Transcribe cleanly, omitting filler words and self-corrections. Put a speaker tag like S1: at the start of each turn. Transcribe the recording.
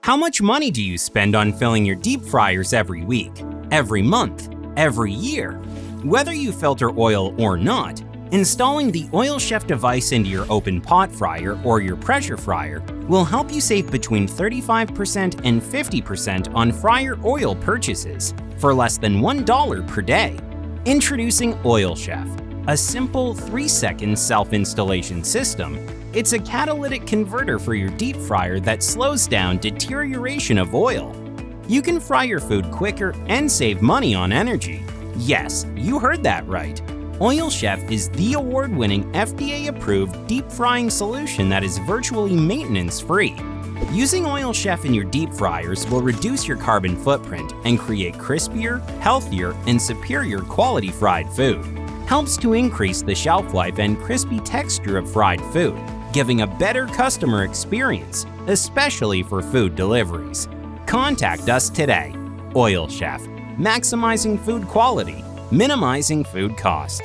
S1: How much money do you spend on filling your deep fryers every week, every month, every year? Whether you filter oil or not, installing the Oil Chef device into your open pot fryer or your pressure fryer will help you save between 35% and 50% on fryer oil purchases for less than $1 per day. Introducing Oil Chef, a simple 3-second self-installation system. It's a catalytic converter for your deep fryer that slows down deterioration of oil. You can fry your food quicker and save money on energy. Yes, you heard that right. Oil Chef is the award-winning FDA-approved deep frying solution that is virtually maintenance-free. Using Oil Chef in your deep fryers will reduce your carbon footprint and create crispier, healthier, and superior quality fried food. Helps to increase the shelf life and crispy texture of fried food, giving a better customer experience, especially for food deliveries. Contact us today. Oil Chef, maximizing food quality, minimizing food cost.